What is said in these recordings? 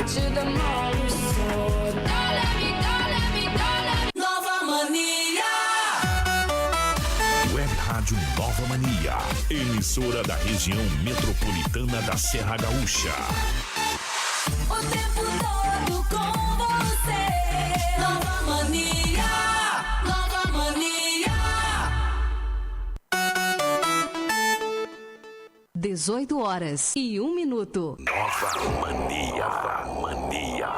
to the mall, so don't let me, don't let me, don't let me. Nova Mania. Web Rádio Nova Mania, emissora da região metropolitana da Serra Gaúcha. O tempo todo com você. Nova Mania, Nova Mania. 18h01. Nova Mania, Mania.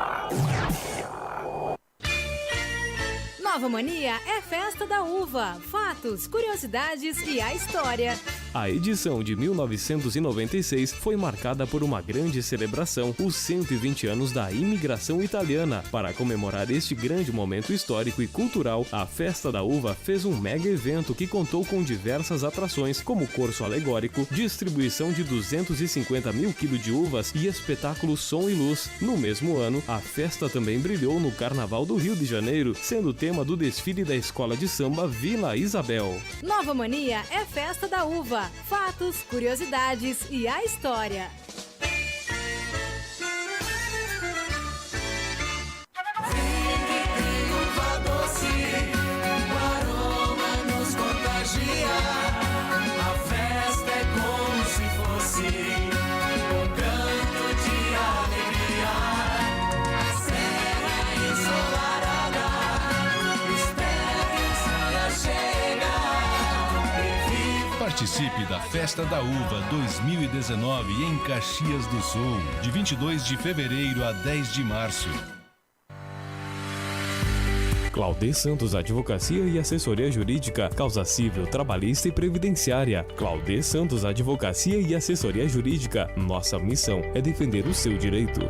Nova Mania é Festa da Uva. Fatos, curiosidades e a história. A edição de 1996 foi marcada por uma grande celebração, os 120 anos da imigração italiana. Para comemorar este grande momento histórico e cultural, a Festa da Uva fez um mega evento que contou com diversas atrações, como curso alegórico, distribuição de 250 mil quilos de uvas e espetáculo Som e Luz. No mesmo ano, a festa também brilhou no Carnaval do Rio de Janeiro, sendo o tema do desfile da Escola de Samba Vila Isabel. Nova Mania é Festa da Uva. Fatos, curiosidades e a história. Participe da Festa da Uva 2019 em Caxias do Sul, de 22 de fevereiro a 10 de março. Claudê Santos Advocacia e Assessoria Jurídica, Causa Civil, Trabalhista e Previdenciária. Claudê Santos Advocacia e Assessoria Jurídica. Nossa missão é defender o seu direito.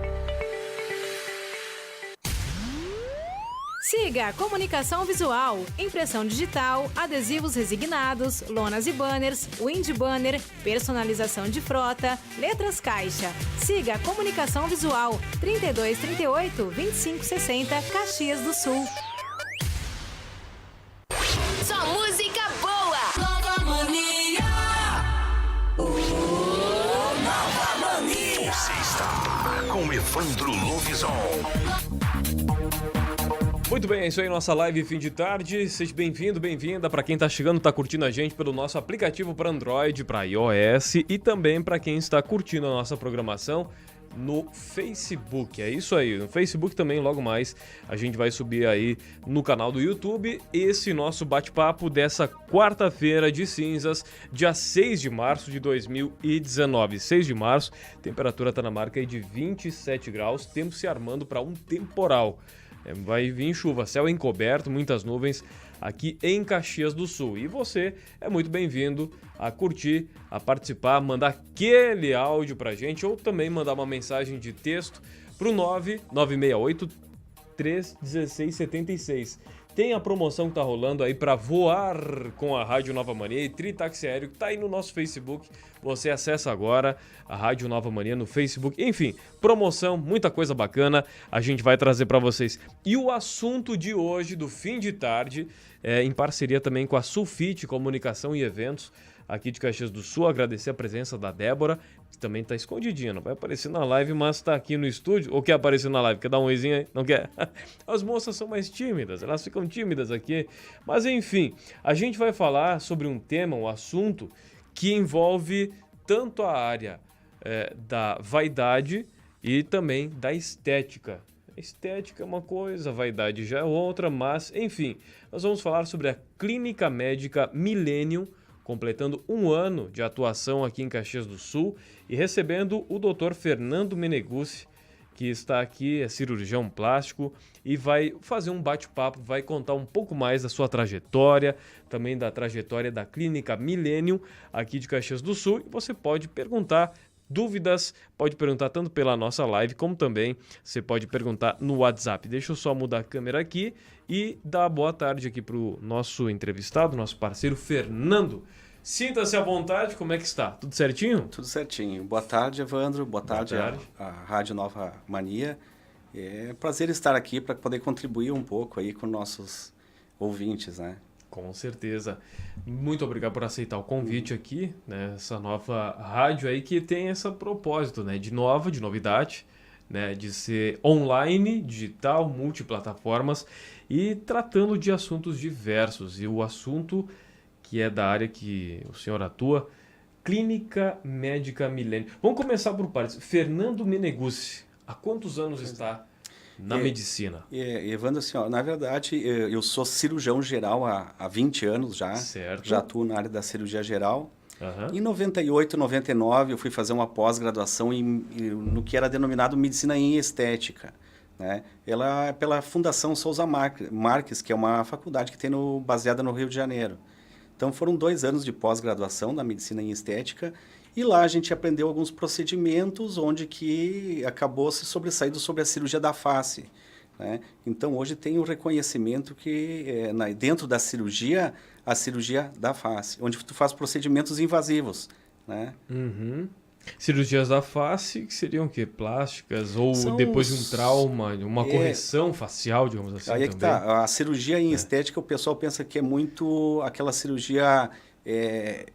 Siga Comunicação Visual, impressão digital, adesivos resignados, lonas e banners, wind banner, personalização de frota, letras caixa. Siga Comunicação Visual, 3238-2560, Caxias do Sul. Só música boa. Nova Mania. Nova Mania. Você está com Evandro Lovisson. Muito bem, é isso aí, nossa live fim de tarde. Seja bem-vindo, bem-vinda. Para quem está chegando, está curtindo a gente pelo nosso aplicativo para Android, para iOS e também para quem está curtindo a nossa programação no Facebook. É isso aí, no Facebook também, logo mais, a gente vai subir aí no canal do YouTube esse nosso bate-papo dessa quarta-feira de cinzas, dia 6 de março de 2019. 6 de março, temperatura está na marca aí de 27 graus, tempo se armando para um temporal. Vai vir chuva, céu encoberto, muitas nuvens aqui em Caxias do Sul. E você é muito bem-vindo a curtir, a participar, mandar aquele áudio pra gente ou também mandar uma mensagem de texto pro 9968 316 76. Tem a promoção que tá rolando aí para voar com a Rádio Nova Mania e Tritaxi Aéreo, que tá aí no nosso Facebook. Você acessa agora a Rádio Nova Mania no Facebook. Enfim, promoção, muita coisa bacana a gente vai trazer para vocês. E o assunto de hoje, do fim de tarde, é em parceria também com a Sulfite Comunicação e Eventos, aqui de Caxias do Sul. Agradecer a presença da Débora, que também tá escondidinha, não vai aparecer na live, mas tá aqui no estúdio. Ou quer aparecer na live? Quer dar um oizinho aí? Não quer? As moças são mais tímidas, elas ficam tímidas aqui. Mas enfim, a gente vai falar sobre um tema, um assunto que envolve tanto a área da vaidade e também da estética. A estética é uma coisa, a vaidade já é outra, mas enfim, nós vamos falar sobre a Clínica Médica Millennium, completando um ano de atuação aqui em Caxias do Sul e recebendo o Dr. Fernando Meneguzzi, que está aqui, é cirurgião plástico e vai fazer um bate-papo, vai contar um pouco mais da sua trajetória, também da trajetória da Clínica Millennium aqui de Caxias do Sul. E você pode perguntar dúvidas, pode perguntar tanto pela nossa live, como também você pode perguntar no WhatsApp. Deixa eu só mudar a câmera aqui e dar boa tarde aqui para o nosso entrevistado, nosso parceiro Fernando. Sinta-se à vontade, como é que está? Tudo certinho? Tudo certinho. Boa tarde, Evandro. Boa tarde. A Rádio Nova Mania. É um prazer estar aqui para poder contribuir um pouco aí com nossos ouvintes, né? Com certeza. Muito obrigado por aceitar o convite aqui, né? Essa nova rádio aí que tem esse propósito, né? De novidade, né, de ser online, digital, multiplataformas e tratando de assuntos diversos. E o assunto que é da área que o senhor atua, Clínica Médica Milênio. Vamos começar por partes. Fernando Meneguzzi, há quantos anos está na medicina? Evandro, assim, ó, na verdade, eu sou cirurgião geral há 20 anos já. Certo. Já atuo na área da cirurgia geral. Aham. Em 98, 99, eu fui fazer uma pós-graduação no que era denominado Medicina em Estética. Né? Ela é pela Fundação Souza Marques, que é uma faculdade que tem baseada no Rio de Janeiro. Então, foram 2 anos de pós-graduação na Medicina em Estética, e lá a gente aprendeu alguns procedimentos onde que acabou se sobressaindo sobre a cirurgia da face. Né? Então, hoje tem o reconhecimento que dentro da cirurgia, a cirurgia da face, onde tu faz procedimentos invasivos. Né? Uhum. Cirurgias da face, que seriam o quê? Plásticas? Ou São depois de um trauma, uma correção facial, digamos assim, Aí é que também? tá. A cirurgia em estética, o pessoal pensa que é muito aquela cirurgia,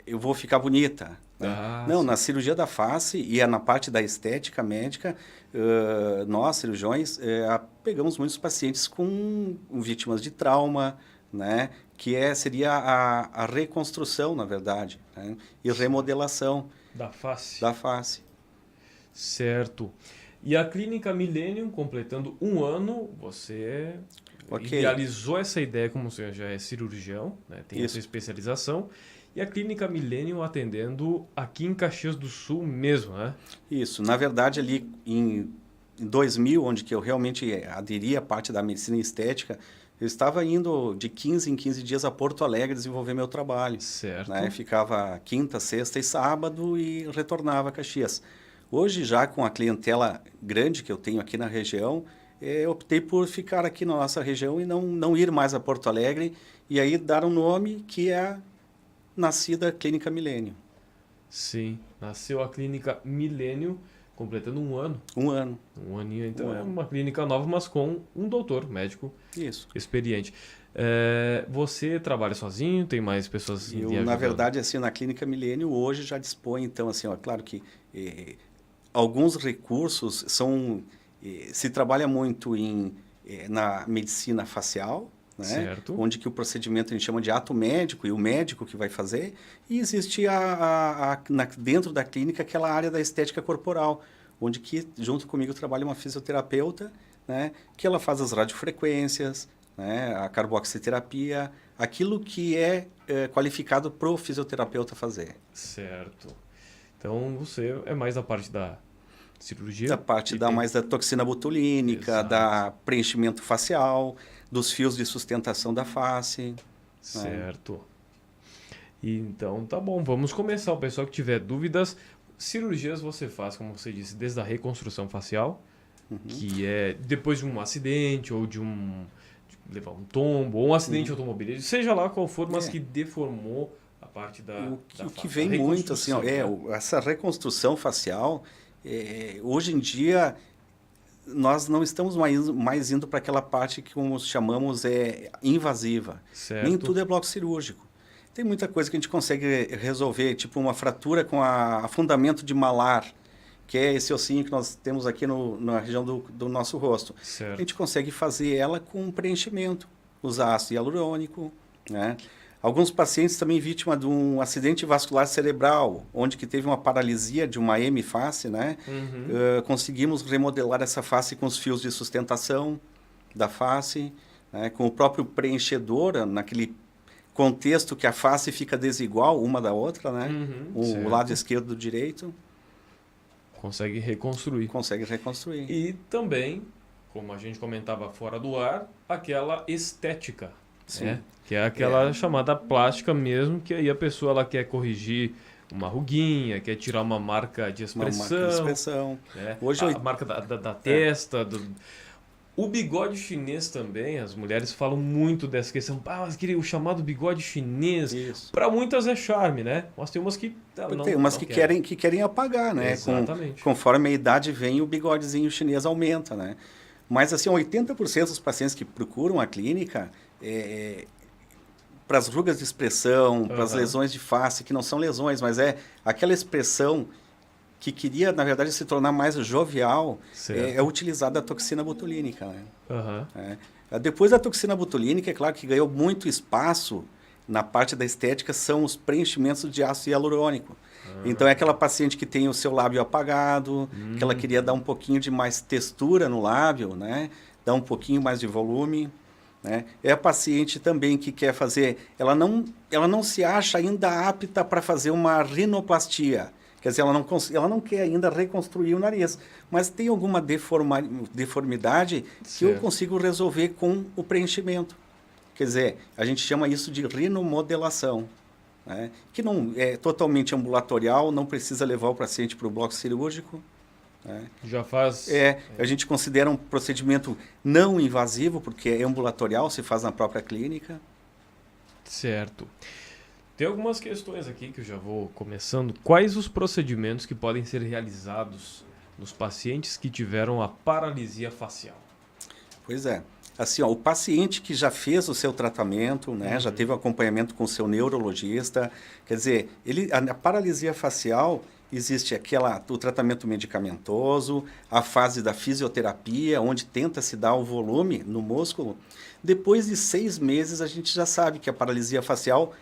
eu vou ficar bonita. Né? Não, sim. na cirurgia da face e na parte da estética médica, nós, cirurgiões, pegamos muitos pacientes com vítimas de trauma, né? Que seria a reconstrução, na verdade, né? E remodelação Da face. da face. Certo. E a Clínica Millennium, completando 1 ano, você idealizou essa ideia, como você já é cirurgião, né? Tem essa especialização. E a Clínica Millennium atendendo aqui em Caxias do Sul mesmo, né? Isso. Na verdade, ali em 2000, onde que eu realmente aderi à parte da medicina estética, eu estava indo de 15 em 15 dias a Porto Alegre desenvolver meu trabalho. Certo. Né? Ficava quinta, sexta e sábado e retornava a Caxias. Hoje, já com a clientela grande que eu tenho aqui na região, eu optei por ficar aqui na nossa região e não ir mais a Porto Alegre, e aí dar um nome que é nascida Clínica Milênio. Sim, nasceu a Clínica Millennium, completando 1 ano. 1 ano. 1 aninho, então é uma clínica nova, mas com um doutor, médico experiente. Você trabalha sozinho? Tem mais pessoas Eu, ajudando? na verdade, assim, na Clínica Milênio, hoje já dispõe, então, assim, ó, claro que alguns recursos se trabalha muito na medicina facial, né? Certo. Onde que o procedimento a gente chama de ato médico e o médico que vai fazer, e existe dentro da clínica aquela área da estética corporal, onde que junto comigo trabalha uma fisioterapeuta, né? Que ela faz as radiofrequências, né? A carboxiterapia, aquilo que é qualificado para o fisioterapeuta fazer. Certo. Então você é mais da parte da cirurgia? Da parte mais da toxina botulínica, Exato. da preenchimento facial, dos fios de sustentação da face. Certo. Então, tá bom. Vamos começar. O pessoal que tiver dúvidas, cirurgias você faz, como você disse, desde a reconstrução facial, que é depois de um acidente ou de levar um tombo, ou um acidente automobilístico, seja lá qual for, mas que deformou a parte da O face. que vem muito, assim, ó, essa reconstrução facial, hoje em dia, nós não estamos mais indo para aquela parte que, como chamamos, invasiva. Certo. Nem tudo é bloco cirúrgico. Tem muita coisa que a gente consegue resolver, tipo uma fratura com afundamento de malar, que é esse ossinho que nós temos aqui na região do nosso rosto. Certo. A gente consegue fazer ela com preenchimento, usar ácido hialurônico, né? Alguns pacientes também vítimas de um acidente vascular cerebral, onde que teve uma paralisia de uma hemiface, né? Conseguimos remodelar essa face com os fios de sustentação da face, né? Com o próprio preenchedor, naquele contexto que a face fica desigual uma da outra, né? O lado esquerdo do direito. Consegue reconstruir. Consegue reconstruir. E também, como a gente comentava fora do ar, aquela estética. Sim. Né? Que é aquela chamada plástica mesmo, que aí a pessoa ela quer corrigir uma ruguinha, quer tirar uma marca de expressão. Uma marca de expressão. Né? Hoje a marca da testa. O bigode chinês também, as mulheres falam muito dessa questão. Mas o chamado bigode chinês, para muitas é charme, né? Mas tem umas que tem umas que querem apagar, né? Exatamente. Conforme a idade vem, o bigodezinho chinês aumenta, né? Mas, assim, 80% dos pacientes que procuram a clínica, para as rugas de expressão, para as lesões de face, que não são lesões, mas é aquela expressão que queria, na verdade, se tornar mais jovial, Certo. é utilizada a toxina botulínica, né? Aham. Depois da toxina botulínica, é claro que ganhou muito espaço na parte da estética, são os preenchimentos de ácido hialurônico. Então, é aquela paciente que tem o seu lábio apagado, que ela queria dar um pouquinho de mais textura no lábio, né? Dar um pouquinho mais de volume, né? É a paciente também que quer fazer... Ela não se acha ainda apta para fazer uma rinoplastia. Quer dizer, ela não quer ainda reconstruir o nariz, mas tem alguma deformidade que eu Certo. consigo resolver com o preenchimento. Quer dizer, a gente chama isso de rinomodelação, né? Que não é totalmente ambulatorial, não precisa levar o paciente para o bloco cirúrgico, né? Já faz... A gente considera um procedimento não invasivo, porque é ambulatorial, se faz na própria clínica. Certo. Tem algumas questões aqui que eu já vou começando. Quais os procedimentos que podem ser realizados nos pacientes que tiveram a paralisia facial? Pois é. Assim, ó, o paciente que já fez o seu tratamento, né, já teve um acompanhamento com o seu neurologista, quer dizer, a paralisia facial existe o tratamento medicamentoso, a fase da fisioterapia, onde tenta-se dar o volume no músculo. Depois de 6 meses, a gente já sabe que a paralisia facial,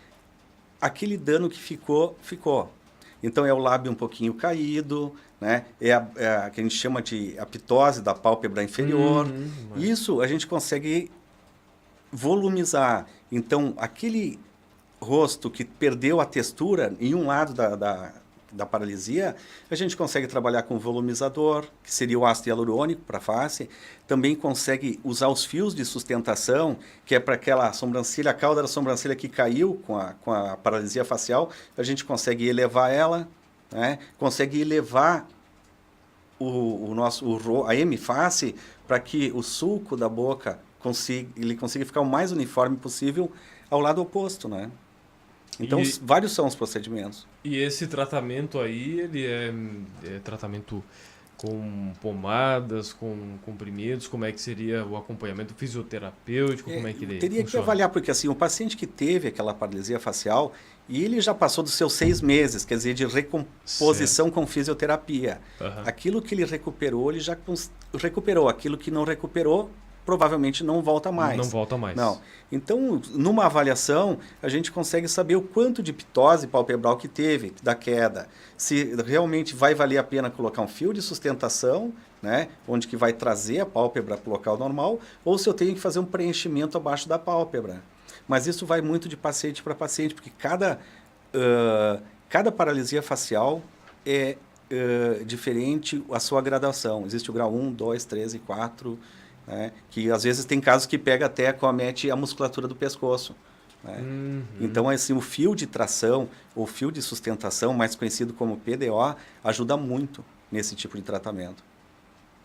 aquele dano que ficou, ficou. Então, é o lábio um pouquinho caído, né? É a que a gente chama de apitose da pálpebra inferior. Isso a gente consegue volumizar. Então, aquele rosto que perdeu a textura em um lado da paralisia, a gente consegue trabalhar com volumizador, que seria o ácido hialurônico para a face. Também consegue usar os fios de sustentação, que é para aquela sobrancelha, a cauda da sobrancelha que caiu com a paralisia facial, a gente consegue elevar ela, né? Consegue elevar a hemiface para que o sulco da boca consiga ficar o mais uniforme possível ao lado oposto, né? Então, vários são os procedimentos. E esse tratamento aí, ele é tratamento com pomadas, com comprimidos? Como é que seria o acompanhamento fisioterapêutico? Como é que ele Teria que funciona? avaliar, porque assim, o paciente que teve aquela paralisia facial, e ele já passou dos seus 6 meses, quer dizer, de recomposição com fisioterapia. Aham. Aquilo que ele recuperou, ele já recuperou. Aquilo que não recuperou, provavelmente não volta mais. Não volta mais. Não. Então, numa avaliação, a gente consegue saber o quanto de pitose palpebral que teve da queda. Se realmente vai valer a pena colocar um fio de sustentação, né, onde que vai trazer a pálpebra para o local normal, ou se eu tenho que fazer um preenchimento abaixo da pálpebra. Mas isso vai muito de paciente para paciente, porque cada paralisia facial é diferente a sua gradação. Existe o grau 1, 2, 3 e 4... né? Que às vezes tem casos que pega até acomete a musculatura do pescoço, né? Então, assim, o fio de tração, ou fio de sustentação, mais conhecido como PDO, ajuda muito nesse tipo de tratamento.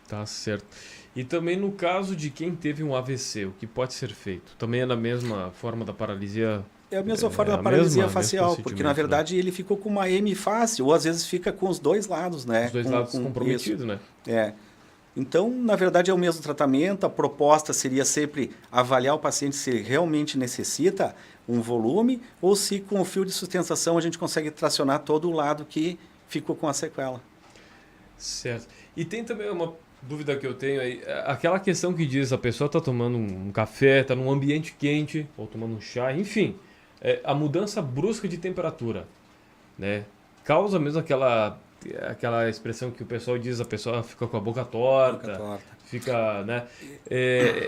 Tá certo. E também no caso de quem teve um AVC, o que pode ser feito? Também é na mesma forma da paralisia? É a mesma forma da a paralisia mesmo facial, porque na procedimento, verdade ele ficou com uma hemifácie, ou às vezes fica com os dois lados, né? Os dois lados comprometidos, né? Então, na verdade, é o mesmo tratamento. A proposta seria sempre avaliar o paciente se ele realmente necessita um volume ou se com o fio de sustentação a gente consegue tracionar todo o lado que ficou com a sequela. Certo. E tem também uma dúvida que eu tenho aí, aquela questão que diz a pessoa está tomando um café, está num ambiente quente, ou tomando um chá, enfim, a mudança brusca de temperatura, né? Causa mesmo aquela expressão que o pessoal diz, a pessoa fica com a boca torta, fica, né?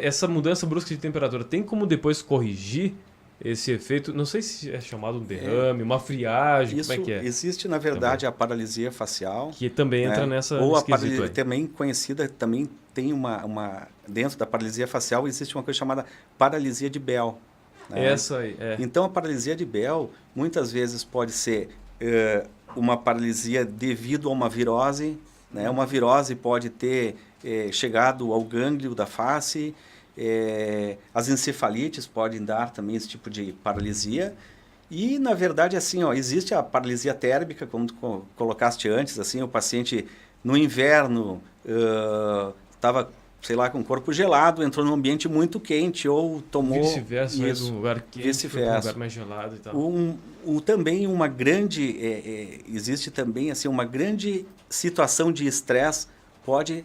Essa mudança brusca de temperatura, tem como depois corrigir esse efeito? Não sei se é chamado um derrame, uma friagem, Isso, como é que é? existe, na verdade, a paralisia facial. Que também entra nessa ou a esquisito paralisia, aí. também conhecida, também tem dentro da paralisia facial, existe uma coisa chamada paralisia de Bell. Né? Essa aí, Então, a paralisia de Bell, muitas vezes pode ser uma paralisia devido a uma virose, né? Uma virose pode ter chegado ao gânglio da face, as encefalites podem dar também esse tipo de paralisia. E, na verdade, assim, existe a paralisia térmica, como tu colocaste antes, assim, o paciente no inverno estava sei lá, com o corpo gelado, entrou num ambiente muito quente ou tomou... Vice-versa, vai de isso, um lugar quente para um vice-versa. lugar mais gelado e tal. Também uma grande... existe também assim, uma grande situação de estresse pode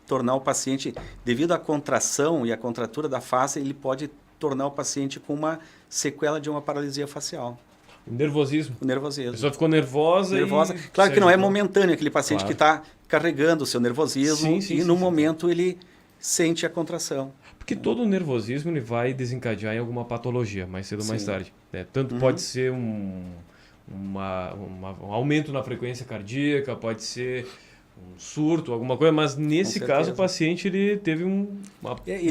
tornar o paciente, devido à contração e à contratura da face, ele pode tornar o paciente com uma sequela de uma paralisia facial. O nervosismo. O nervosismo. A pessoa ficou nervosa. Claro que não é agitou. momentâneo, aquele paciente que está carregando o seu nervosismo e no momento ele sente a contração. Porque todo o nervosismo ele vai desencadear em alguma patologia, mais cedo ou mais tarde. Né? Tanto pode ser um aumento na frequência cardíaca, pode ser um surto, alguma coisa, mas nesse caso o paciente ele teve um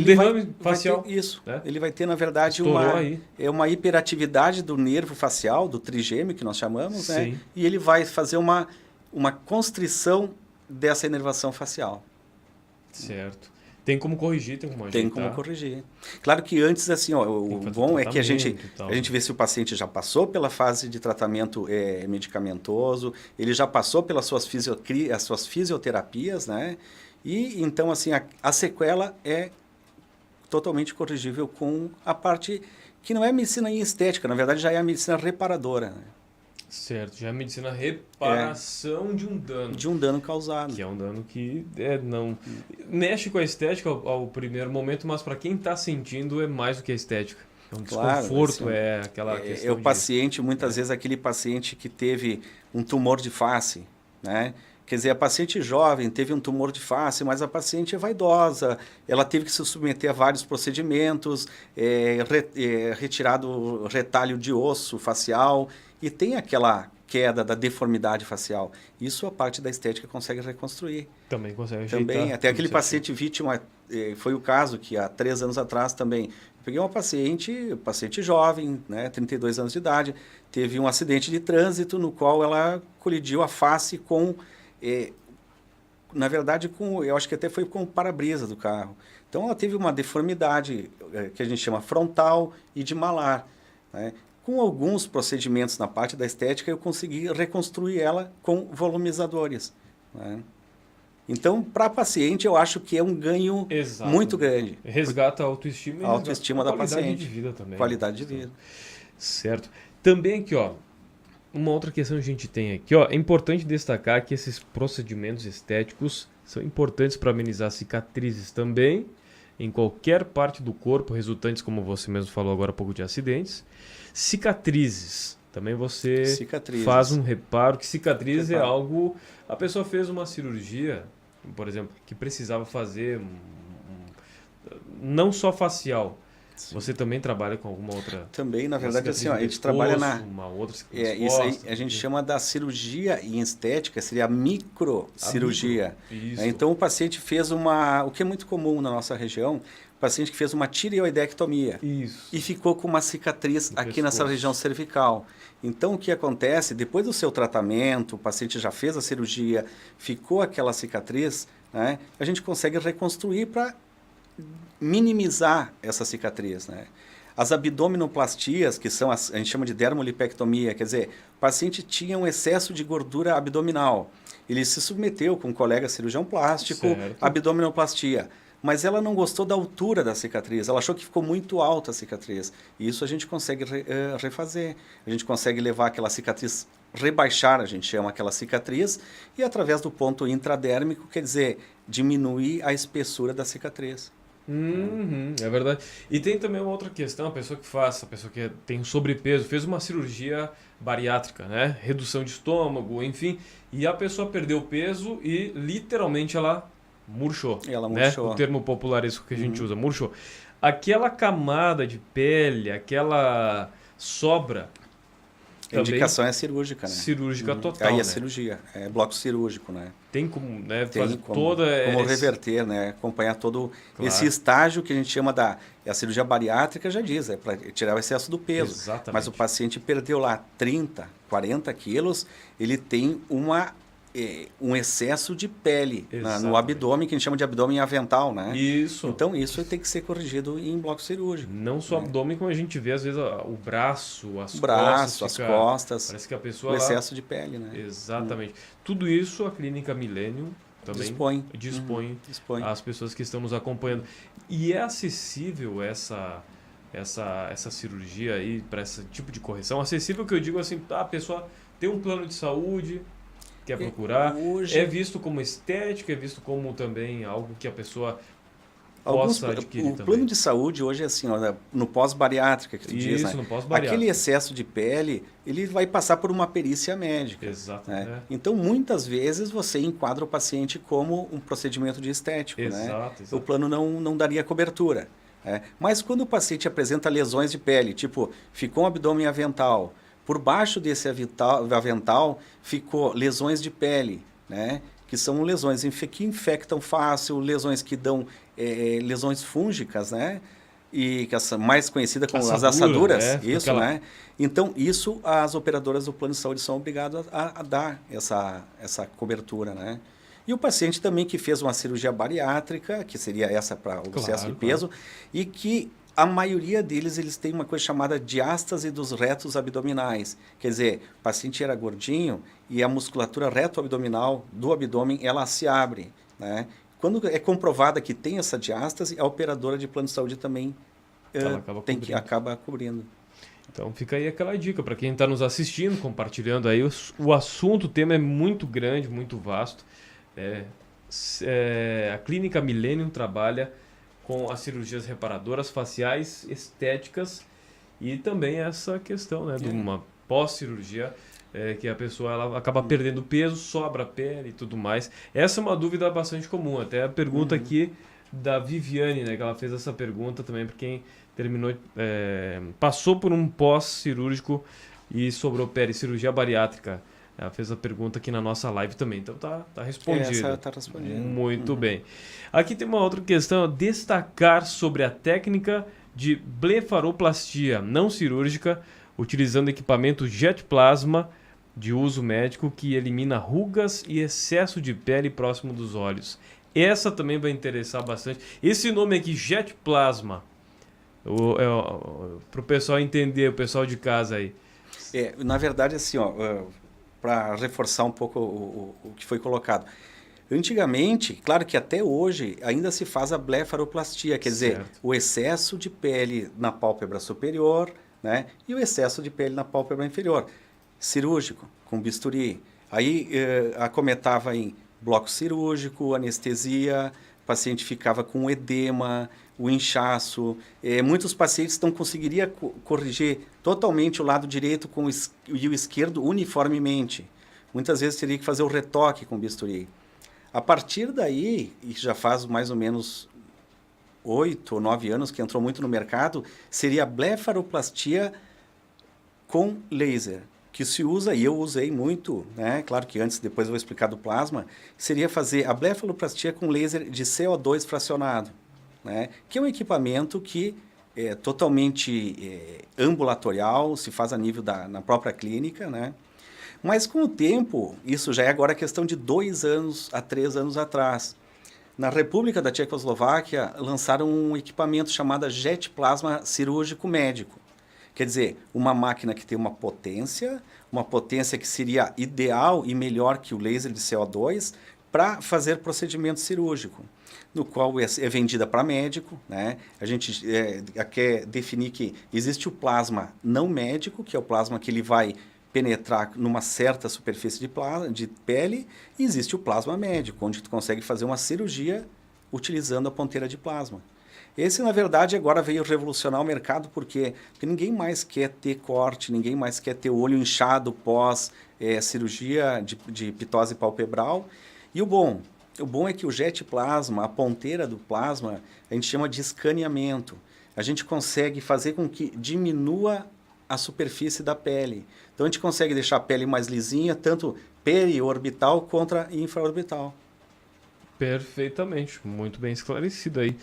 derrame facial. Isso, né? Ele vai ter, na verdade, uma hiperatividade do nervo facial, do trigêmeo, que nós chamamos, né? E ele vai fazer uma constrição dessa inervação facial. Certo. Tem como corrigir, tem como ajeitar. Tem como corrigir. Claro que antes, assim, o bom é que a gente vê se o paciente já passou pela fase de tratamento medicamentoso, ele já passou pelas suas fisioterapias, né? E então, assim, a sequela é totalmente corrigível com a parte que não é medicina em estética, na verdade já é a medicina reparadora, né? Certo, já é a medicina reparação de um dano. De um dano causado. Que é um dano que não mexe com a estética ao primeiro momento, mas para quem está sentindo é mais do que a estética. É um desconforto, assim, é aquela questão o paciente, muitas vezes aquele paciente que teve um tumor de face, né? Quer dizer, a paciente jovem teve um tumor de face, mas a paciente é vaidosa, ela teve que se submeter a vários procedimentos, retirado o retalho de osso facial, e tem aquela queda da deformidade facial. Isso a parte da estética consegue reconstruir. Também consegue ajeitar. Também, até aquele paciente vítima, foi o caso que há 3 anos atrás também, eu peguei uma paciente jovem, né, 32 anos de idade, teve um acidente de trânsito no qual ela colidiu a face com, na verdade, eu acho que até foi com o para-brisa do carro. Então ela teve uma deformidade que a gente chama frontal e de malar, né? Com alguns procedimentos na parte da estética, eu consegui reconstruir ela com volumizadores, né? Então, para a paciente, eu acho que é um ganho muito grande. Resgata a autoestima e a autoestima da paciente. Qualidade de vida também. Qualidade de vida. Certo. Também aqui, ó, uma outra questão que a gente tem aqui, ó, é importante destacar que esses procedimentos estéticos são importantes para amenizar cicatrizes também, em qualquer parte do corpo, resultantes, como você mesmo falou agora há pouco, de acidentes. Cicatrizes. Também você faz um reparo, que cicatriz é algo... A pessoa fez uma cirurgia, por exemplo, que precisava fazer não só facial. Sim. Você também trabalha com alguma outra... Também, na verdade, assim, a gente trabalha uma outra isso aí a gente chama da cirurgia em estética, seria a microcirurgia. Então, o paciente fez o que é muito comum na nossa região, o paciente que fez uma tireoidectomia e ficou com uma cicatriz aqui nessa região cervical. Então, o que acontece, depois do seu tratamento, o paciente já fez a cirurgia, ficou aquela cicatriz, né, a gente consegue reconstruir para minimizar essa cicatriz, né? As abdominoplastias, que são a gente chama de dermolipectomia, quer dizer, o paciente tinha um excesso de gordura abdominal. Ele se submeteu com um colega cirurgião plástico, abdominoplastia. Mas ela não gostou da altura da cicatriz, ela achou que ficou muito alta a cicatriz. E isso a gente consegue refazer. A gente consegue levar aquela cicatriz, rebaixar, a gente chama aquela cicatriz, e através do ponto intradérmico, quer dizer, diminuir a espessura da cicatriz. É verdade. E tem também uma outra questão, a pessoa que tem sobrepeso, fez uma cirurgia bariátrica, né? Redução de estômago, enfim, e a pessoa perdeu peso e literalmente ela murchou. Ela murchou. Né? O termo popularesco que a gente usa, murchou. Aquela camada de pele, aquela sobra... A indicação é cirúrgica, né? Cirúrgica total, aí né? É cirurgia, é bloco cirúrgico, né? Tem como, né, fazer como reverter, né? Acompanhar todo esse estágio que a gente chama a cirurgia bariátrica, já diz, é para tirar o excesso do peso. Exatamente. Mas o paciente perdeu lá 30, 40 quilos, ele tem um excesso de pele no abdômen, que a gente chama de abdômen avental, né? Isso. Então, isso tem que ser corrigido em bloco cirúrgico. Não só abdômen, como a gente vê, às vezes, o braço, as costas. Parece que a pessoa... O excesso de pele, né? Exatamente. Tudo isso a Clínica Milênio também dispõe às pessoas que estão nos acompanhando. E é acessível essa cirurgia aí, para esse tipo de correção? Acessível que eu digo assim, a pessoa tem um plano de saúde, quer procurar, é visto como estética, é visto como também algo que a pessoa possa adquirir também. O plano de saúde hoje é assim, ó, no pós-bariátrica que tu diz, né? No pós-bariátrica. Aquele excesso de pele, ele vai passar por uma perícia médica. Exato. Né? Então, muitas vezes, você enquadra o paciente como um procedimento de estético. Exato. O plano não daria cobertura. Mas quando o paciente apresenta lesões de pele, tipo, ficou um abdômen avental, por baixo desse avental ficou lesões de pele, né? Que são lesões que infectam fácil, lesões que dão lesões fúngicas, né? E que é mais conhecida como as assaduras, isso, aquela... né? Então, isso as operadoras do plano de saúde são obrigadas a dar essa cobertura, né? E o paciente também que fez uma cirurgia bariátrica, que seria essa para o excesso de peso, e que a maioria deles, eles têm uma coisa chamada diástase dos retos abdominais. Quer dizer, o paciente era gordinho e a musculatura reto-abdominal do abdômen, ela se abre, né? Quando é comprovada que tem essa diástase, a operadora de plano de saúde também acaba cobrindo. Então fica aí aquela dica para quem está nos assistindo, compartilhando aí. O assunto, o tema é muito grande, muito vasto. A Clínica Millennium trabalha com as cirurgias reparadoras faciais, estéticas e também essa questão, né, de uma pós-cirurgia que a pessoa ela acaba perdendo peso, sobra pele e tudo mais. Essa é uma dúvida bastante comum. Até a pergunta aqui da Viviane, né, que ela fez essa pergunta também para quem terminou, passou por um pós-cirúrgico e sobrou pele, cirurgia bariátrica. Ela fez a pergunta aqui na nossa live também, então tá respondido. Essa tá respondida. Muito bem. Aqui tem uma outra questão, destacar sobre a técnica de blefaroplastia não cirúrgica, utilizando equipamento Jet Plasma de uso médico que elimina rugas e excesso de pele próximo dos olhos. Essa também vai interessar bastante. Esse nome aqui, Jet Plasma, para o pessoal entender, o pessoal de casa aí. Na verdade, assim, para reforçar um pouco o que foi colocado. Antigamente, claro que até hoje, ainda se faz a blefaroplastia, quer dizer, o excesso de pele na pálpebra superior, né, e o excesso de pele na pálpebra inferior. Cirúrgico, com bisturi. Aí acometava em bloco cirúrgico, anestesia, o paciente ficava com edema, o inchaço. Muitos pacientes não conseguiriam corrigir totalmente o lado direito e o esquerdo uniformemente. Muitas vezes teria que fazer o retoque com bisturi. A partir daí, e já faz mais ou menos 8 ou 9 anos que entrou muito no mercado, seria a blefaroplastia com laser, que se usa, e eu usei muito, né? Claro que antes, depois eu vou explicar do plasma, seria fazer a blefaroplastia com laser de CO2 fracionado, né? Que é um equipamento que é totalmente ambulatorial, se faz a nível na própria clínica, né? Mas com o tempo, isso já é agora questão de 2 anos a 3 anos atrás. Na República da Tchecoslováquia, lançaram um equipamento chamado Jet Plasma Cirúrgico Médico. Quer dizer, uma máquina que tem uma potência que seria ideal e melhor que o laser de CO2 para fazer procedimento cirúrgico, no qual é vendida para médico, né? A gente quer definir que existe o plasma não médico, que é o plasma que ele vai penetrar numa certa superfície de pele, e existe o plasma médico, onde tu consegue fazer uma cirurgia utilizando a ponteira de plasma. Esse, na verdade, agora veio revolucionar o mercado, porque ninguém mais quer ter corte, ninguém mais quer ter o olho inchado pós cirurgia de pitose palpebral. E o bom é que o Jet Plasma, a ponteira do plasma, a gente chama de escaneamento. A gente consegue fazer com que diminua a superfície da pele. Então, a gente consegue deixar a pele mais lisinha, tanto periorbital quanto infraorbital. Perfeitamente, muito bem esclarecido aí.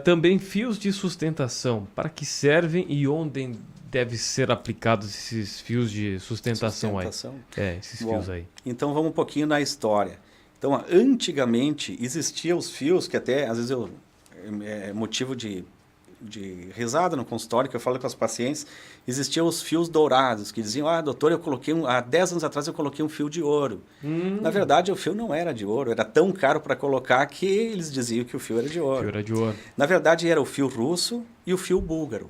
Também fios de sustentação, para que servem e onde devem ser aplicados esses fios de sustentação aí? Esses fios aí. Então, vamos um pouquinho na história. Então, antigamente, existiam os fios, que até, às vezes, é motivo de de risada no consultório, que eu falo com os pacientes, existiam os fios dourados, que diziam, doutor, há 10 anos atrás eu coloquei um fio de ouro. Na verdade, o fio não era de ouro, era tão caro para colocar que eles diziam que o fio era de ouro. O fio era de ouro. Na verdade, era o fio russo e o fio búlgaro.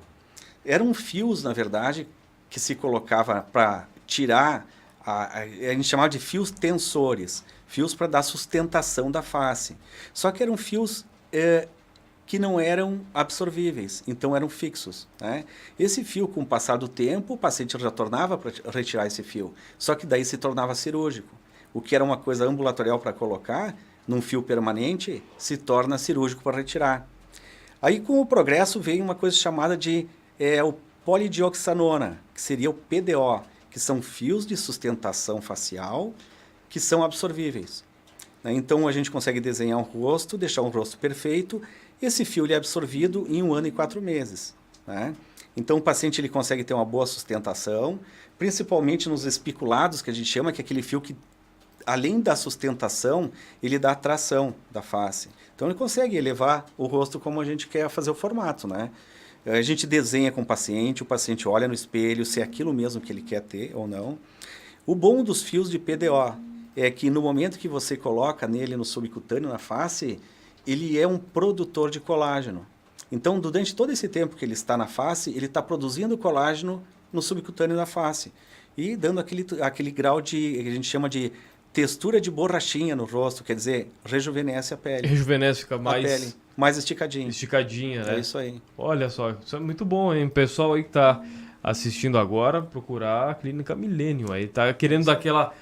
Eram fios, na verdade, que se colocava para tirar, a gente chamava de fios tensores, fios para dar sustentação da face. Só que eram fios que não eram absorvíveis, então eram fixos, né? Esse fio, com o passar do tempo, o paciente retornava para retirar esse fio, só que daí se tornava cirúrgico. O que era uma coisa ambulatorial para colocar, num fio permanente, se torna cirúrgico para retirar. Aí, com o progresso, veio uma coisa chamada de o polidioxanona, que seria o PDO, que são fios de sustentação facial que são absorvíveis. Então, a gente consegue desenhar um rosto, deixar um rosto perfeito. Esse fio ele é absorvido em 1 ano e 4 meses. Né? Então, o paciente ele consegue ter uma boa sustentação, principalmente nos espiculados, que a gente chama, que é aquele fio que, além da sustentação, ele dá tração da face. Então, ele consegue elevar o rosto como a gente quer fazer o formato. Né? A gente desenha com o paciente olha no espelho se é aquilo mesmo que ele quer ter ou não. O bom dos fios de PDO é que no momento que você coloca nele no subcutâneo, na face, ele é um produtor de colágeno. Então, durante todo esse tempo que ele está na face, ele está produzindo colágeno no subcutâneo da face e dando aquele grau que a gente chama de textura de borrachinha no rosto, quer dizer, rejuvenesce a pele. Rejuvenesce, fica mais... A pele, mais esticadinha. Esticadinha, né? É isso aí. Olha só, isso é muito bom, hein? Pessoal aí que tá assistindo agora, procurar a Clínica Millennium. Aí tá querendo daquela...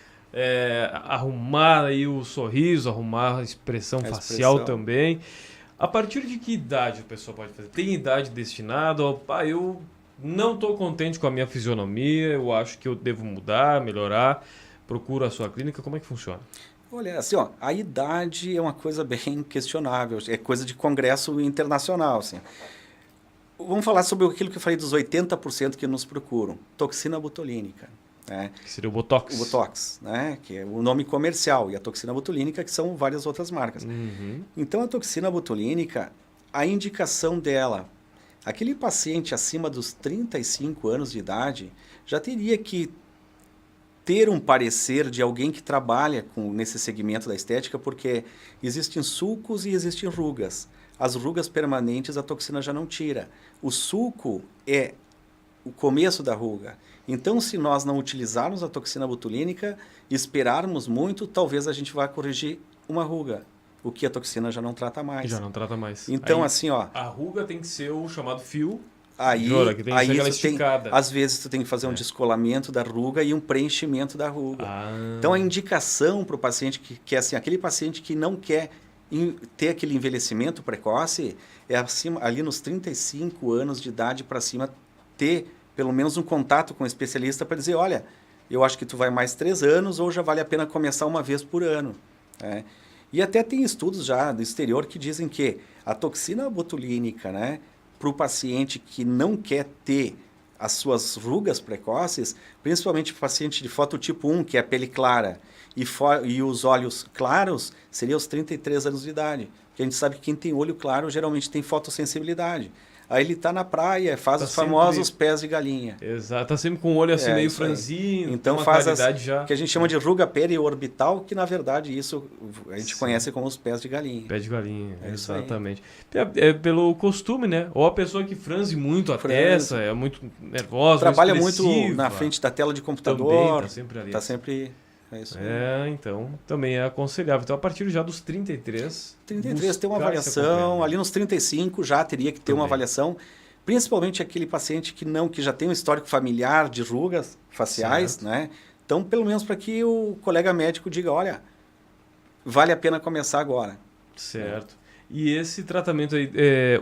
arrumar aí o sorriso, arrumar a expressão facial também. A partir de que idade a pessoa pode fazer? Tem idade destinada? Eu não estou contente com a minha fisionomia, eu acho que eu devo mudar, melhorar. Procura a sua clínica, como é que funciona? Olha, assim, a idade é uma coisa bem questionável, é coisa de congresso internacional, assim. Vamos falar sobre aquilo que eu falei dos 80% que nos procuram, toxina botulínica. Né? Que seria o Botox. O Botox, né? Que é o nome comercial, e a toxina botulínica, que são várias outras marcas. Uhum. Então, a toxina botulínica, a indicação dela, aquele paciente acima dos 35 anos de idade, já teria que ter um parecer de alguém que trabalha nesse segmento da estética, porque existem sulcos e existem rugas. As rugas permanentes a toxina já não tira. O sulco é o começo da ruga. Então, se nós não utilizarmos a toxina botulínica e esperarmos muito, talvez a gente vá corrigir uma ruga, o que a toxina já não trata mais. Já não trata mais. Então, aí, assim, a ruga tem que ser o chamado fio aí, de ouro, que tem que ser aquela esticada. Às vezes, tu tem que fazer um descolamento da ruga e um preenchimento da ruga. Então, a indicação para o paciente que é assim, aquele paciente que não quer ter aquele envelhecimento precoce, é ali nos 35 anos de idade para cima, ter pelo menos um contato com um especialista para dizer, olha, eu acho que tu vai mais 3 anos ou já vale a pena começar uma vez por ano. Né? E até tem estudos já do exterior que dizem que a toxina botulínica, né, para o paciente que não quer ter as suas rugas precoces, principalmente o paciente de fototipo 1, que é a pele clara, e os olhos claros, seria aos 33 anos de idade. Porque a gente sabe que quem tem olho claro geralmente tem fotossensibilidade. Aí ele está na praia, faz os famosos pés de galinha. Exato, está sempre com o olho assim meio franzino. Então faz o que a gente chama de ruga periorbital, que na verdade isso a gente conhece como os pés de galinha. Pé de galinha, exatamente. É pelo costume, né? Ou a pessoa que franze muito a testa, é muito nervosa, trabalha muito na frente da tela de computador. Também está sempre ali. Está sempre... É isso então também é aconselhável. Então, a partir já dos 33 tem uma avaliação. Ali nos 35 já teria que ter uma avaliação. Principalmente aquele paciente que já tem um histórico familiar de rugas faciais, né? Então, pelo menos para que o colega médico diga, olha, vale a pena começar agora. Certo. E esse tratamento aí,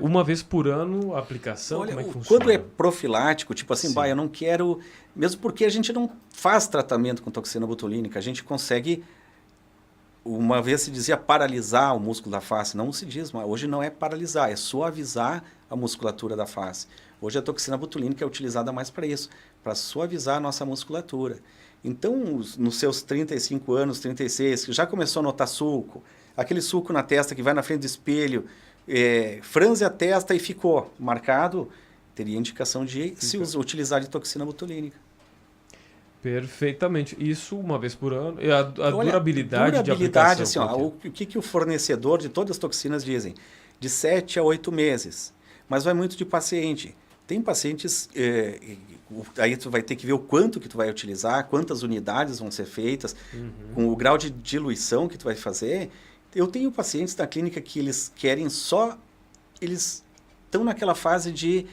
uma vez por ano, a aplicação, olha, como é que funciona? Quando é profilático, tipo assim, eu não quero... Mesmo porque a gente não faz tratamento com toxina botulínica, a gente consegue, uma vez se dizia paralisar o músculo da face, não se diz, mas hoje não é paralisar, é suavizar a musculatura da face. Hoje a toxina botulínica é utilizada mais para isso, para suavizar a nossa musculatura. Então, nos seus 35 anos, 36, já começou a notar sulco, aquele sulco na testa que vai na frente do espelho, franze a testa e ficou marcado, teria indicação de se utilizar de toxina botulínica. Perfeitamente. Isso uma vez por ano. E a Olha, durabilidade de aplicação. assim, ó, o que o fornecedor de todas as toxinas dizem? De 7 a 8 meses. Mas vai muito de paciente. Tem pacientes, aí tu vai ter que ver o quanto que tu vai utilizar, quantas unidades vão ser feitas, com o grau de diluição que tu vai fazer. Eu tenho pacientes na clínica que eles querem eles estão naquela fase de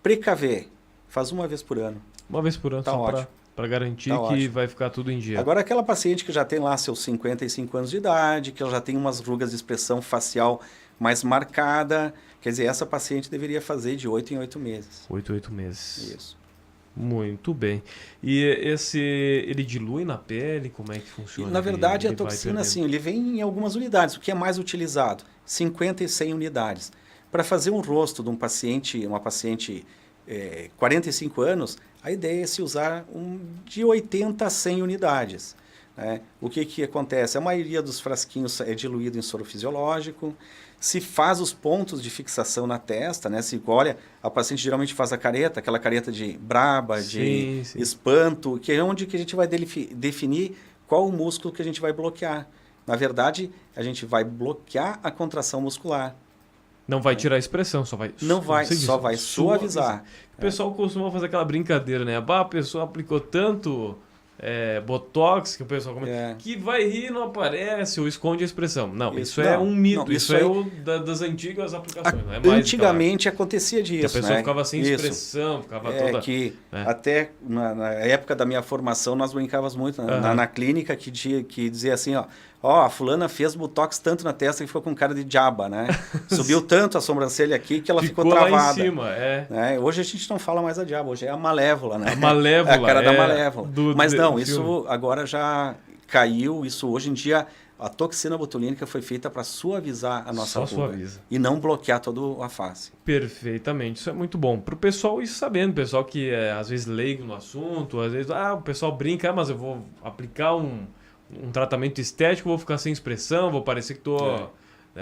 precaver. Faz uma vez por ano. Uma vez por ano, Tá só ótimo. para garantir Tá que ótimo. vai ficar tudo em dia. Agora, aquela paciente que já tem lá seus 55 anos de idade, que ela já tem umas rugas de expressão facial mais marcada, quer dizer, essa paciente deveria fazer de 8 em 8 meses. 8 meses. Isso. Muito bem. E ele dilui na pele? Como é que funciona? Na verdade, Ele a vai toxina, perdendo? assim, ele vem em algumas unidades. O que é mais utilizado? 50 e 100 unidades. Para fazer um rosto de uma paciente 45 anos, a ideia é se usar de 80 a 100 unidades. Né? O que acontece? A maioria dos frasquinhos é diluído em soro fisiológico. Se faz os pontos de fixação na testa, né? Se olha, a paciente geralmente faz a careta, aquela careta de braba, de Sim. espanto, que é onde que a gente vai definir qual o músculo que a gente vai bloquear. Na verdade, a gente vai bloquear a contração muscular. Não vai tirar a expressão, só vai... Não vai, sei disso, só vai suavizar. O pessoal costuma fazer aquela brincadeira, né? A pessoa aplicou tanto Botox, que o pessoal comenta, que vai rir e não aparece ou esconde a expressão. Não, isso é um mito. não, isso é das antigas aplicações. Não é mais Antigamente acontecia disso, que a pessoa né? ficava sem Isso. expressão, ficava toda... Até na época da minha formação nós brincávamos muito na clínica que dizia assim, ó, a fulana fez botox tanto na testa que ficou com cara de diaba, né? Subiu tanto a sobrancelha aqui que ela ficou travada. lá em cima, né? Hoje a gente não fala mais a diaba, hoje é a malévola, né? A malévola. É a cara da malévola. Mas não, do isso filme. agora já caiu, isso hoje em dia... A toxina botulínica foi feita para suavizar a nossa Só ruga suaviza. e não bloquear toda a face. Perfeitamente, isso é muito bom. Para o pessoal ir sabendo, pessoal que é às vezes leigo no assunto, às vezes o pessoal brinca, mas eu vou aplicar um tratamento estético, vou ficar sem expressão, vou parecer que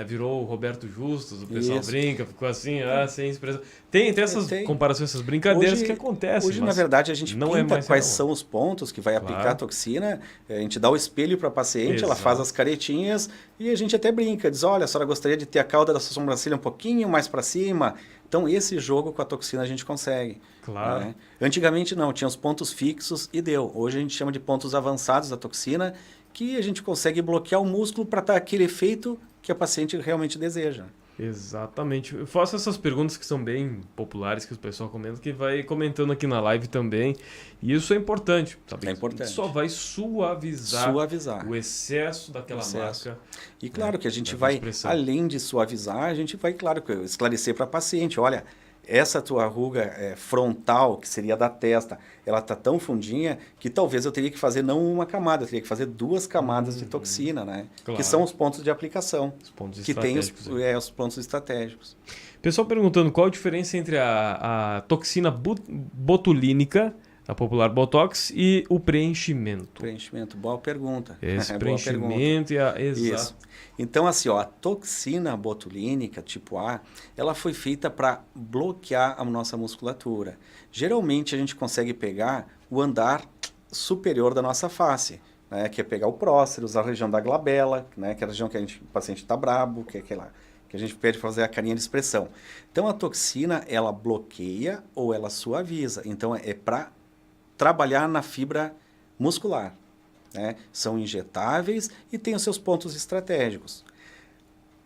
virou o Roberto Justus, o pessoal brinca, ficou assim, sem expressão. Tem essas comparações, essas brincadeiras que acontecem. Hoje, na verdade, a gente não pinta é quais são os pontos que vai aplicar a toxina, a gente dá o espelho para a paciente, ela faz as caretinhas e a gente até brinca, diz, olha, a senhora gostaria de ter a cauda da sua sobrancelha um pouquinho mais para cima. Então, esse jogo com a toxina a gente consegue. Claro. Né? Antigamente não, tinha os pontos fixos e deu. Hoje a gente chama de pontos avançados da toxina, que a gente consegue bloquear o músculo para dar aquele efeito que a paciente realmente deseja. Exatamente. Eu faço essas perguntas que são bem populares, que o pessoal comenta, que vai comentando aqui na live também. E isso é importante, sabe? É importante. Só vai suavizar o excesso daquela marca. E claro que a gente vai, além de suavizar, a gente vai, claro, esclarecer para a paciente, olha, essa tua ruga frontal, que seria da testa, ela está tão fundinha que talvez eu teria que fazer não uma camada, eu teria que fazer 2 camadas de toxina, né? Claro. Que são os pontos de aplicação. Os pontos que tem estratégicos. os pontos estratégicos. Pessoal perguntando qual a diferença entre a toxina botulínica, a popular Botox, e o preenchimento. Preenchimento, boa pergunta. Esse boa preenchimento pergunta. Exato. Então, assim, a toxina botulínica tipo A, ela foi feita para bloquear a nossa musculatura. Geralmente, a gente consegue pegar o andar superior da nossa face, né? Que é pegar o próceros, a região da glabela, né? Que é a região que o paciente está brabo, que é aquela que a gente pede para fazer a carinha de expressão. Então, a toxina, ela bloqueia ou ela suaviza. Então, é para trabalhar na fibra muscular. Né? São injetáveis e têm os seus pontos estratégicos.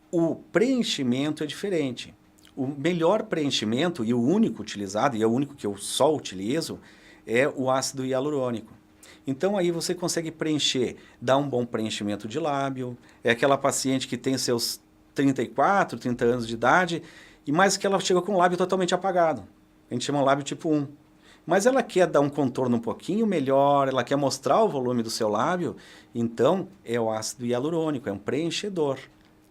O preenchimento é diferente. O melhor preenchimento, e o único utilizado, e é o único que eu só utilizo, é o ácido hialurônico. Então, aí você consegue preencher, dar um bom preenchimento de lábio, é aquela paciente que tem seus 34, 30 anos de idade, e mais que ela chega com o lábio totalmente apagado. A gente chama o lábio tipo 1. Mas ela quer dar um contorno um pouquinho melhor, ela quer mostrar o volume do seu lábio, então é o ácido hialurônico, é um preenchedor.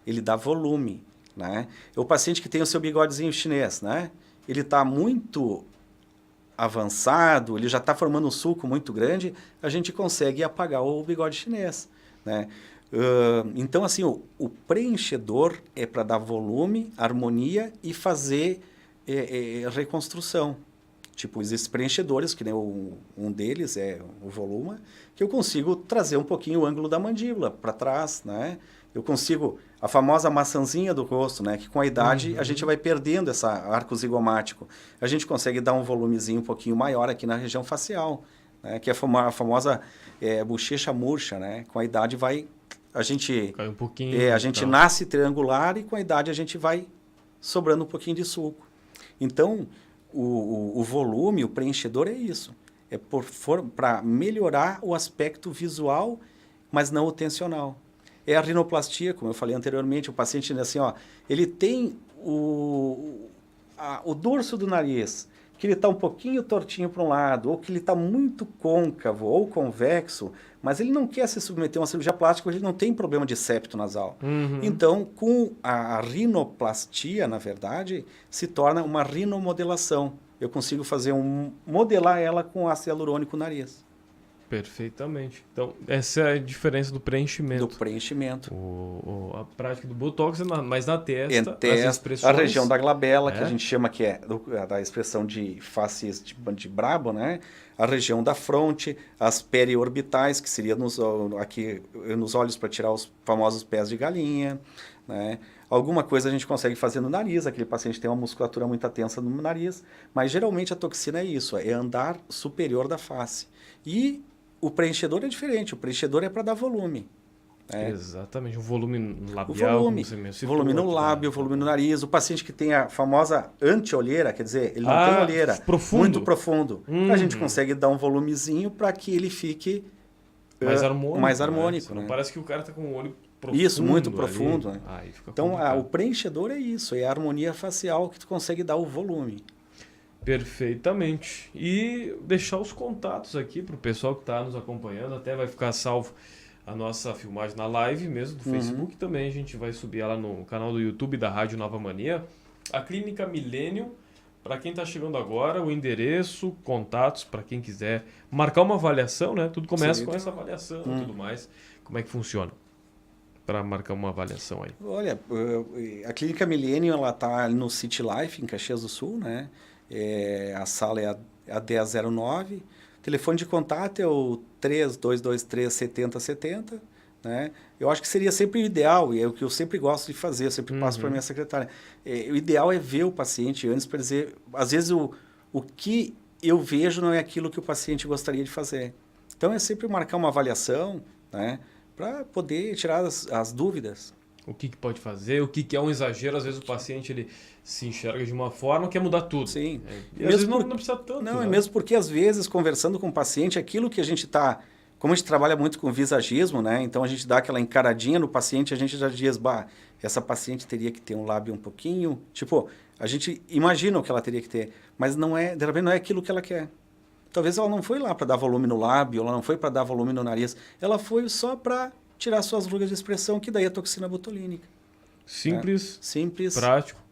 Ele dá volume, né? É o paciente que tem o seu bigodezinho chinês, né? Ele está muito avançado, ele já está formando um sulco muito grande, a gente consegue apagar o bigode chinês, né? Então, assim, o preenchedor é para dar volume, harmonia e fazer reconstrução. Tipo, existem preenchedores, que nem um deles é o Voluma, que eu consigo trazer um pouquinho o ângulo da mandíbula para trás, né? Eu consigo, a famosa maçãzinha do rosto, né? Que com a idade a gente vai perdendo esse arco zigomático. A gente consegue dar um volumezinho um pouquinho maior aqui na região facial, né? Que é a famosa bochecha murcha, né? Com a idade a gente... Cai um pouquinho. A gente nasce triangular e com a idade a gente vai sobrando um pouquinho de sulco. Então, o volume, o preenchedor é isso. É para melhorar o aspecto visual, mas não o tensional. É a rinoplastia, como eu falei anteriormente, o paciente, assim, ó, ele tem o dorso do nariz, que ele está um pouquinho tortinho para um lado, ou que ele está muito côncavo ou convexo, mas ele não quer se submeter a uma cirurgia plástica, porque ele não tem problema de septo nasal. Então, com a rinoplastia, na verdade, se torna uma rinomodelação. Eu consigo modelar ela com ácido hialurônico no nariz. Perfeitamente. Então, essa é a diferença do preenchimento. Do preenchimento. A prática do Botox é mais na testa, as expressões... A região da glabela, que a gente chama que é da expressão de faces de brabo, né? A região da fronte, as periorbitais, que seria aqui nos olhos para tirar os famosos pés de galinha, né? Alguma coisa a gente consegue fazer no nariz, aquele paciente tem uma musculatura muito tensa no nariz, mas geralmente a toxina é isso, é andar superior da face. E o preenchedor é diferente, o preenchedor é para dar volume. Exatamente, um volume labial, como você mencionou. Volume no lábio, volume no nariz. O paciente que tem a famosa anti-olheira, quer dizer, ele não tem olheira, muito profundo. A gente consegue dar um volumezinho para que ele fique mais harmônico. Né? Né? Parece que o cara está com o olho profundo. Isso, muito profundo. Né? Então, o preenchedor é isso, é a harmonia facial que tu consegue dar o volume. Perfeitamente. E deixar os contatos aqui para o pessoal que está nos acompanhando, até vai ficar salvo a nossa filmagem na live mesmo do Facebook, também a gente vai subir ela no canal do YouTube da Rádio Nova Mania. A Clínica Milênio, para quem está chegando agora, o endereço, contatos, para quem quiser marcar uma avaliação, né? Tudo começa com essa avaliação e tudo mais. Como é que funciona para marcar uma avaliação aí? Olha, a Clínica Milênio, ela está no City Life, em Caxias do Sul, né? A sala é a 1009. O telefone de contato é o 3223-7070. Né? Eu acho que seria sempre o ideal, e é o que eu sempre gosto de fazer, eu sempre passo para a minha secretária. O ideal é ver o paciente antes para dizer, às vezes o que eu vejo não é aquilo que o paciente gostaria de fazer. Então é sempre marcar uma avaliação, né? Para poder tirar as dúvidas. O que pode fazer, o que é um exagero. Às vezes o paciente ele se enxerga de uma forma, quer mudar tudo. Sim. E às vezes não precisa tanto. Não, né? é mesmo porque às vezes conversando com o paciente, aquilo que a gente está... Como a gente trabalha muito com visagismo, né? Então a gente dá aquela encaradinha no paciente, a gente já diz, essa paciente teria que ter um lábio um pouquinho... Tipo, a gente imagina o que ela teria que ter, mas de repente não é aquilo que ela quer. Talvez ela não foi lá para dar volume no lábio, ela não foi para dar volume no nariz, ela foi só para tirar suas rugas de expressão, que daí é toxina botulínica. Simples, simples,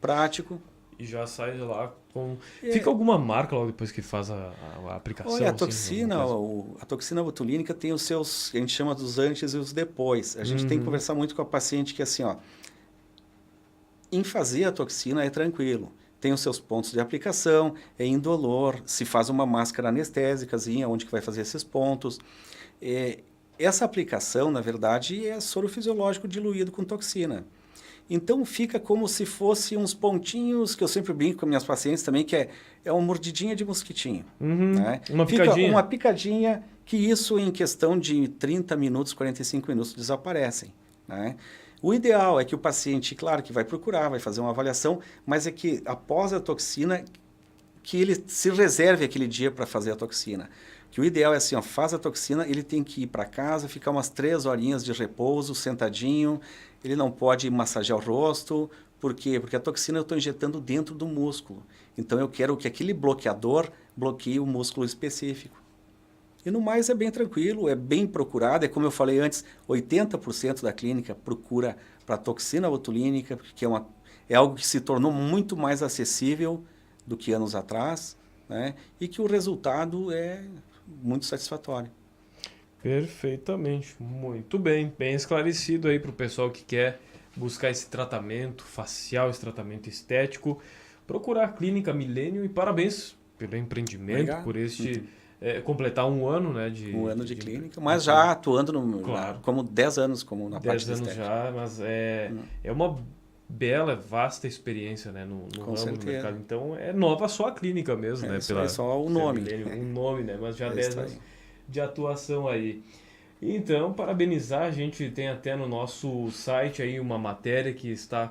prático. E já sai de lá com... Fica alguma marca logo depois que faz a aplicação? Olha, a toxina botulínica tem os seus, a gente chama dos antes e os depois. A gente tem que conversar muito com a paciente que assim, em fazer a toxina é tranquilo. Tem os seus pontos de aplicação, é indolor, se faz uma máscara anestésicazinha, onde que vai fazer esses pontos. Essa aplicação, na verdade, é soro fisiológico diluído com toxina. Então, fica como se fosse uns pontinhos, que eu sempre brinco com minhas pacientes também, que é uma mordidinha de mosquitinho. Né? Uma picadinha. Fica uma picadinha, que isso em questão de 30 minutos, 45 minutos desaparecem. Né? O ideal é que o paciente, claro que vai procurar, vai fazer uma avaliação, mas é que após a toxina, que ele se reserve aquele dia para fazer a toxina. Que o ideal é assim, faz a toxina, ele tem que ir para casa, ficar umas 3 horinhas de repouso, sentadinho, ele não pode massagear o rosto. Por quê? Porque a toxina eu estou injetando dentro do músculo. Então eu quero que aquele bloqueador bloqueie o músculo específico. E no mais é bem tranquilo, é bem procurado, é como eu falei antes, 80% da clínica procura para toxina botulínica, porque é algo que se tornou muito mais acessível do que anos atrás, né? E que o resultado é muito satisfatório. Perfeitamente, muito bem, bem esclarecido aí para o pessoal que quer buscar esse tratamento facial, esse tratamento estético, procurar a Clínica Millennium e parabéns pelo empreendimento, Obrigado. por este completar um ano, né, Um ano de clínica, mas já atuando Claro. como 10 anos como na 10 parte da anos estética. já, mas é uma bela, vasta experiência, né, no Com ramo do certeza. mercado. Então é nova só a clínica mesmo, né, Isso aí, só o ser nome. Millennium, um nome, né, mas já É 10 isso aí. anos de atuação aí. Então, parabenizar, a gente tem até no nosso site aí uma matéria que está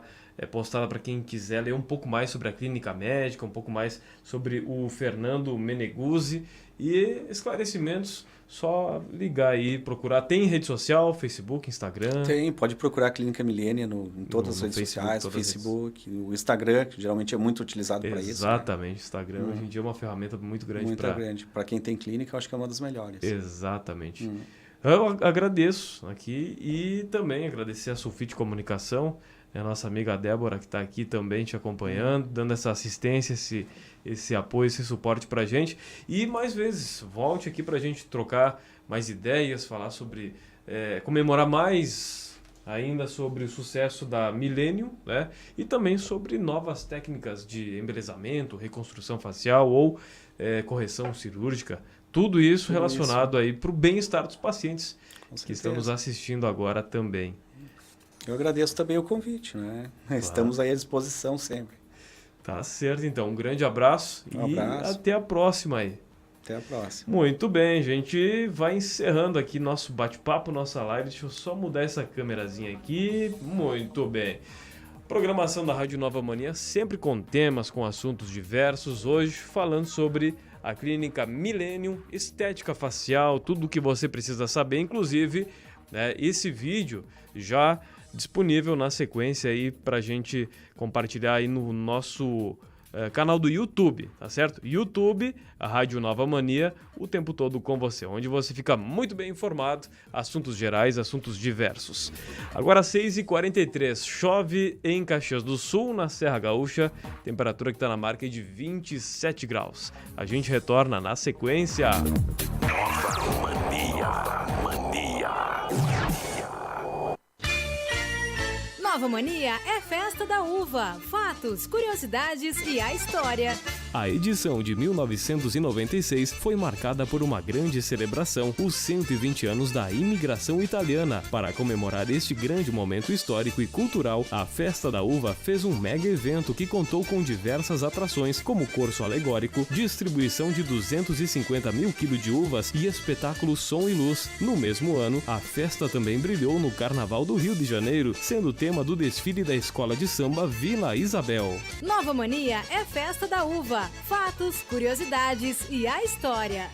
postada para quem quiser ler um pouco mais sobre a clínica médica, um pouco mais sobre o Fernando Meneguzzi e esclarecimentos, só ligar aí, procurar. Tem rede social, Facebook, Instagram? Tem, pode procurar a Clínica Millennium em todas as redes Facebook, sociais, todas as Facebook, o Instagram, que geralmente é muito utilizado para isso. Né? Exatamente, Instagram hoje em dia é uma ferramenta muito grande Muito para... grande. Para quem tem clínica, eu acho que é uma das melhores. Exatamente. Eu agradeço aqui e também agradecer a Sulfite Comunicação, a nossa amiga Débora que está aqui também te acompanhando, dando essa assistência, esse apoio, esse suporte para a gente. E mais vezes, volte aqui para a gente trocar mais ideias, falar sobre, comemorar mais ainda sobre o sucesso da Millennium, né? E também sobre novas técnicas de embelezamento, reconstrução facial ou correção cirúrgica. Tudo isso relacionado aí para o bem-estar dos pacientes que estão nos assistindo agora também. Eu agradeço também o convite, né? Claro. Estamos aí à disposição sempre. Tá certo, então. Um grande abraço e até a próxima aí. Até a próxima. Muito bem, a gente vai encerrando aqui nosso bate-papo, nossa live. Deixa eu só mudar essa câmerazinha aqui. Muito bem. Programação da Rádio Nova Mania, sempre com temas, com assuntos diversos. Hoje falando sobre a Clínica Millennium, estética facial, tudo o que você precisa saber, inclusive, né, esse vídeo já disponível na sequência aí pra gente compartilhar aí no nosso canal do YouTube, tá certo? YouTube, a Rádio Nova Mania, o tempo todo com você, onde você fica muito bem informado, assuntos gerais, assuntos diversos. Agora 6h43, chove em Caxias do Sul, na Serra Gaúcha, temperatura que está na marca de 27 graus. A gente retorna na sequência. Nova Mania. Nova Mania é festa da uva, fatos, curiosidades e a história. A edição de 1996 foi marcada por uma grande celebração, os 120 anos da imigração italiana. Para comemorar este grande momento histórico e cultural, a Festa da Uva fez um mega evento que contou com diversas atrações, como curso alegórico, distribuição de 250 mil quilos de uvas e espetáculo Som e Luz. No mesmo ano, a festa também brilhou no Carnaval do Rio de Janeiro, sendo tema do desfile da Escola de Samba Vila Isabel. Nova Mania é festa da uva, fatos, curiosidades e a história.